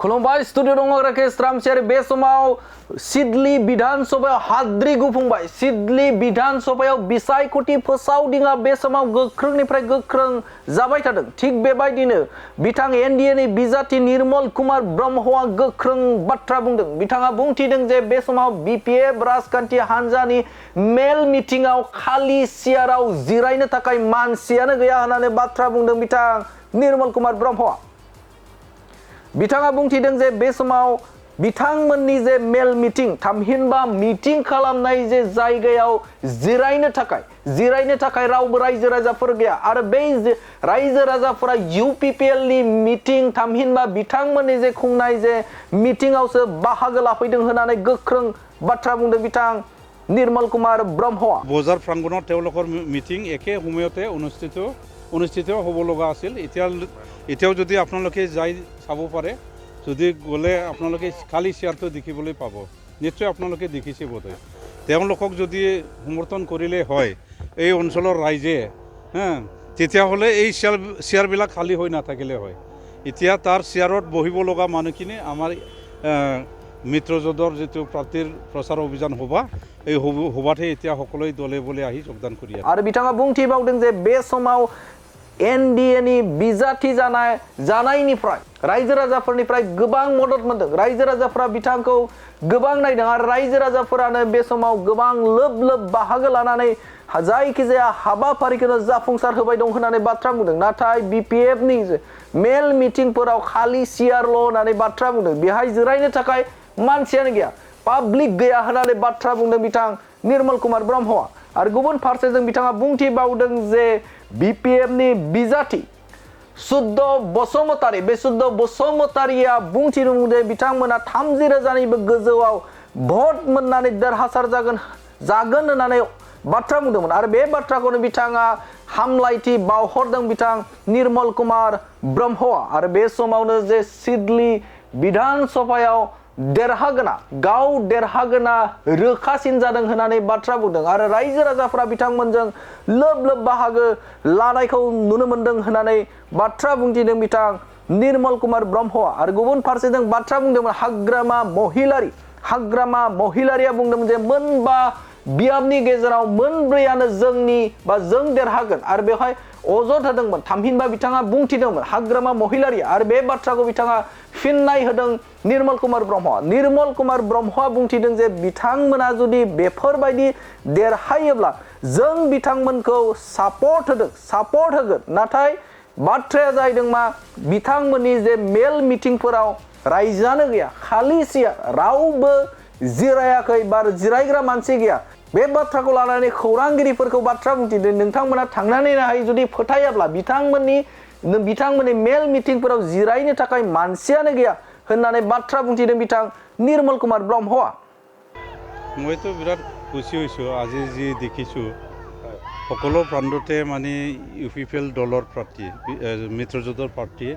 खुलुमबाय स्टुडिअ दङ राकेश रामसियारि बे समाव सिडली विधान सभायाव हाद्रि गुफुंबाय सिडली विधान सभायाव बिसायख'थि फोसावदिङा बे समाव गोख्रोंनिफ्राय गोख्रों जाबाय थादों थिग बेबायदिनो बिथां एनडिएनि बिजाथि निर्मल कुमार ब्रह्मआ गोख्रों बाथ्रा बुंदों बिथाङा बुंथिदों जे बे समाव बिपिएफ राजखान्थि हान्जानि मेल मिटिंआव खालि सियाराव जिरायनो थाखाय मानसियानो गैया होननानै बाथ्रा बुंदों बिथां निर्मल कुमार ब्रह्मआ बिथाङा बुंथिदों जे बे समाव बिथांमोननि जे मेल मिटिं थामहिनबा मिटिं खालामनाय जे जायगायाव जिरायनो थाखाय रावबो रायजो राजाफोर गैया आरो बे रायजो राजाफोरा यूपीपीएल नि मिटिं थामहिनबा बिथांमोननि जे खुंनाय जे मिटिंआवसो बाहागो लाफैदों होननानै गोख्रों बाथ्रा बुंदों बिथां निर्मल कुमार ब्रह्मआ বজাৰ প্ৰাংগণত তেওঁলোকৰ মিটিং একে সময়তে অনুষ্ঠিত হ'ব লগা আছিল এতিয়াও যদি আপোনালোকে যাই চাব পাৰে যদি গ'লে আপোনালোকে খালি চেয়াৰটো দেখিবলৈ পাব নিশ্চয় আপোনালোকে দেখিছে বোধহয় তেওঁলোকক যদি সমৰ্থন কৰিলে হয় এই অঞ্চলৰ ৰাইজে তেতিয়াহ'লে এই চেয়াৰবিলাক খালী হৈ নাথাকিলে হয় এতিয়া তাৰ চেয়াৰত বহিব লগা মানুহখিনি আমাৰ মিত্ৰজোঁটৰ যিটো প্ৰাৰ্থীৰ প্ৰচাৰ অভিযান সভা এই সভাতে এতিয়া সকলোৱে দলে বলে আহি যোগদান কৰি আছে आरो बिथाङा बुंथिबावदों जे बे समाव एनडिएनि बिजाथि जानायनिफ्राय रायजो राजाफोरनिफ्राय गोबां मदद मोनदों रायजो राजाफोरा बिथांखौ गोबां नायदों आरो रायजो राजाफोरानो बे समाव गोबां लोब बाहागो लानानै जायखिजाया हाबाफारिखौनो जाफुंसार होबाय दं होननानै बाथ्रा बुंदों नाथाय बिपिएफ नि मेल मिटिंफोराव खालि सियारल' होननानै बाथ्रा बुंदों बेहाय जिरायनो थाखाय मानसियानो गैया पाब्लिक गैया होननानै बाथ्रा बुंदों बिथां निर्मल कुमार ब्रह्मआ आरो गुबुन फारसेजों बिथाङा बुंथिबावदों जे बिपिएफ नि बिजाथि शुद्ध बसुमतारी बे शुद्ध बसुमतारीया बुंथिदों जे बिथांमोना 30,000निबो गोजौआव भट मोननानै देरहासार जागोन होननानै बाथ्रा बुंदोंमोन आरो बे बाथ्राखौनो बिथाङा हामलायथि बावहरदों बिथां निर्मल कुमार ब्रह्मआ आरो बे समावनो जे सिडली विधान सभायाव गाव देरहागोना रोखासिन जादों होननानै बाथ्रा बुंदों आरो रायजो राजाफोरा बिथांमोनजों लोब बाहागो लानायखौ नुनो मोनदों होननानै बाथ्रा बुंथिदों बिथां निर्मल कुमार ब्रह्मआ आरो गुबुन फारसेजों बाथ्रा बुंदोंमोन हाग्रामा महिलारिया बुंदोंमोन जे मोनबा बियाबनि गेजेराव मोनब्रैयानो जों देरहागोन आरो बेवहाय अजद होदोंमोन थामहिनबा बिथाङा बुंथिदोंमोन हाग्रामा महिलारिया आरो बे बाथ्राखौ बिथाङा फिननाय होदों निर्मल कुमार ब्रह्मआ बुंथिदों जे बिथांमोना जुदि बेफोरबायदि देरहायोब्ला जों बिथांमोनखौ सापर्ट होगोन नाथाय बाथ्राया जाहैदों मा बिथांमोननि जे मेल मिटिंफोराव रायजोआनो गैया खालि सियार रावबो जिरायाखै बा जिरायग्रा मानसि गैया बे बाथ्राखौ लानानै खौरांगिरिफोरखौ बाथ्रा बुंथिदों नोंथांमोना थांनानै नाय जुदि फोथायाब्ला बिथांमोननि मेल मिटिंफोराव जिरायनो थाखाय मानसियानो गैया होननानै बाथ्रा बुंथिदों बिथां निर्मल कुमार ब्रह्मआ মইতো বিৰাট খুশি হৈছোঁ আজি যি দেখিছোঁ সকলো প্ৰান্ততে মানে ইউপিপিএল দলৰ প্ৰাৰ্থী মিত্ৰজোঁটৰ প্ৰাৰ্থী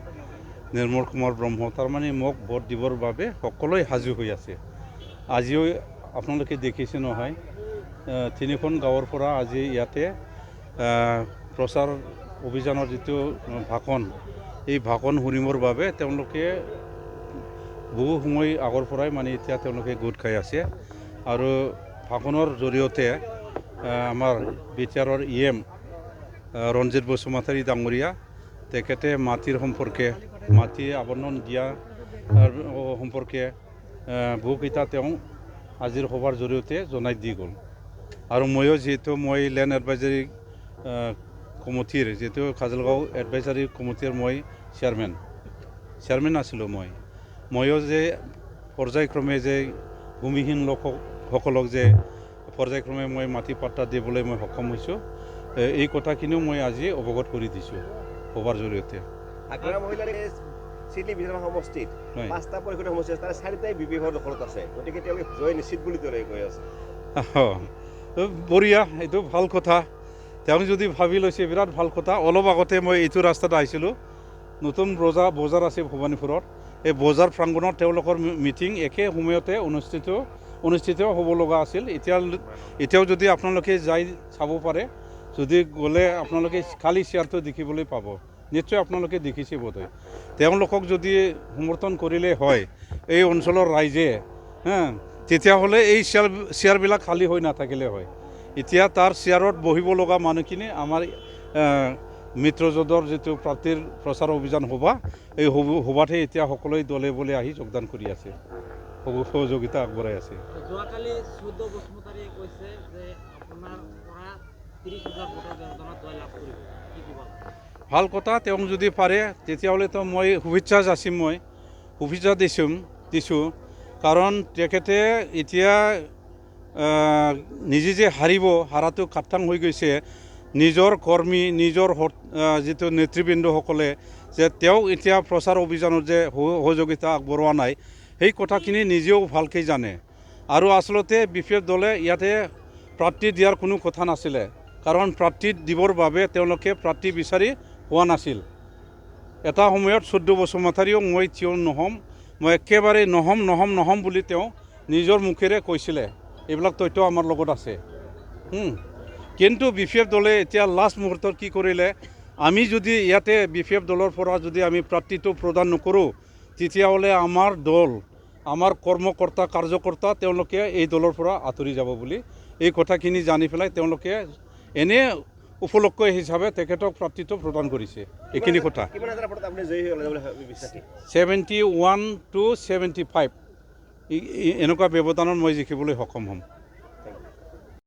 निर्मल कुमार ब्रह्म তাৰমানে মোক ভোট দিবৰ বাবে সকলোৱে সাজু হৈ আছে আজিও আপোনালোকে দেখিছে নহয় তিনিখন গাঁৱৰ পৰা আজি ইয়াতে প্ৰচাৰ অভিযানৰ যিটো ভাষণ এই ভাষণ শুনিবৰ বাবে তেওঁলোকে বহু সময় আগৰ পৰাই মানে এতিয়া তেওঁলোকে গোট খাই আছে আৰু ভাষণৰ জৰিয়তে আমাৰ বিটিআৰৰ ইএম ৰঞ্জিত বসুমতাৰী ডাঙৰীয়া তেখেতে মাটিৰ সম্পৰ্কে মাটি আবণ্টন দিয়া সম্পৰ্কে বহুকেইটা তেওঁ আজিৰ সভাৰ জৰিয়তে জনাই দি গ'ল আৰু ময়ো যিহেতু মই লেণ্ড এডভাইজাৰী কমিটিৰ যিহেতু কাজলগাঁও এডভাইজাৰী কমিটিৰ মই চেয়াৰমেন আছিলোঁ ময়ো যে পৰ্যায়ক্ৰমে যে ভূমিহীন লোকসকলক যে পৰ্যায়ক্ৰমে মই মাটি পাট্টা দিবলৈ মই সক্ষম হৈছোঁ এই কথাখিনিও মই আজি অৱগত কৰি দিছোঁ সভাৰ জৰিয়তে সিডলি বিধানসভা সমষ্টিত 5টা পৰিষদীয় সমষ্টি আছে তাৰে 4টাই বিপিএফৰ দখলত আছে গতিকে তেওঁলোকে জয় নিশ্চিত বুলি তেওঁলোকে কৈ আছে বঢ়িয়া এইটো ভাল কথা তেওঁ যদি ভাবি লৈছে বিৰাট ভাল কথা অলপ আগতে মই এইটো ৰাস্তাত আহিছিলোঁ নতুন বজাৰ আছে ভৱানীপুৰত এই বজাৰ প্ৰাংগণত তেওঁলোকৰ মিটিং একে সময়তে অনুষ্ঠিত হ'ব লগা আছিল এতিয়াও যদি আপোনালোকে যাই চাব পাৰে যদি গ'লে আপোনালোকে খালি চেয়াৰটো দেখিবলৈ পাব নিশ্চয় আপোনালোকে দেখিছে বোধহয় তেওঁলোকক যদি সমৰ্থন কৰিলে হয় এই অঞ্চলৰ ৰাইজে তেতিয়াহ'লে এই চেয়াৰবিলাক খালী হৈ নাথাকিলে হয় এতিয়া তাৰ চেয়াৰত বহিব লগা মানুহখিনি আমাৰ মিত্ৰজোঁটৰ যিটো প্ৰাৰ্থীৰ প্ৰচাৰ অভিযান সভা এই সভাতহে এতিয়া সকলোৱে দলে বলে আহি যোগদান কৰি আছে সহযোগিতা আগবঢ়াই আছে যোৱাকালি চৌদ্দ বসুমতাৰীয়ে কৈছে যে আপোনাৰ পৰা 30,000 ভোটৰ ব্যৱধানত জয় লাভ কৰিব কি ক'ব ভাল কথা তেওঁ যদি পাৰে তেতিয়াহ'লেতো মই শুভেচ্ছা যাচিম মই শুভেচ্ছা দিছোঁ কাৰণ তেখেতে এতিয়া নিজে যে হাৰাটো খাটাং হৈ গৈছে নিজৰ কৰ্মী নিজৰ যিটো নেতৃবৃন্দসকলে যে তেওঁ এতিয়া প্ৰচাৰ অভিযানত যে সহযোগিতা আগবঢ়োৱা নাই সেই কথাখিনি নিজেও ভালকৈ জানে আৰু আচলতে BPF দলে ইয়াতে প্ৰাৰ্থী দিয়াৰ কোনো কথা নাছিলে কাৰণ প্ৰাৰ্থী দিবৰ বাবে তেওঁলোকে প্ৰাৰ্থী বিচাৰি পোৱা নাছিল এটা সময়ত 14 বসুমতাৰীও মই থিয় নহ'ম মই একেবাৰে নহ'ম বুলি তেওঁ নিজৰ মুখেৰে কৈছিলে এইবিলাক তথ্য আমাৰ লগত আছে কিন্তু BPF দলে এতিয়া লাষ্ট মুহূৰ্তত কি কৰিলে আমি যদি ইয়াতে BPF দলৰ পৰা যদি আমি প্ৰাৰ্থীটো প্ৰদান নকৰোঁ তেতিয়াহ'লে আমাৰ দল আমাৰ কৰ্মকৰ্তা কাৰ্যকৰ্তা তেওঁলোকে এই দলৰ পৰা আঁতৰি যাব বুলি এই কথাখিনি জানি পেলাই তেওঁলোকে এনে উপলক্ষ হিচাপে তেখেতক প্ৰাৰ্থীটো প্ৰদান কৰিছে এইখিনি কথা 71 to 75 এনেকুৱা ব্যৱধানত মই জিকিবলৈ সক্ষম হ'ম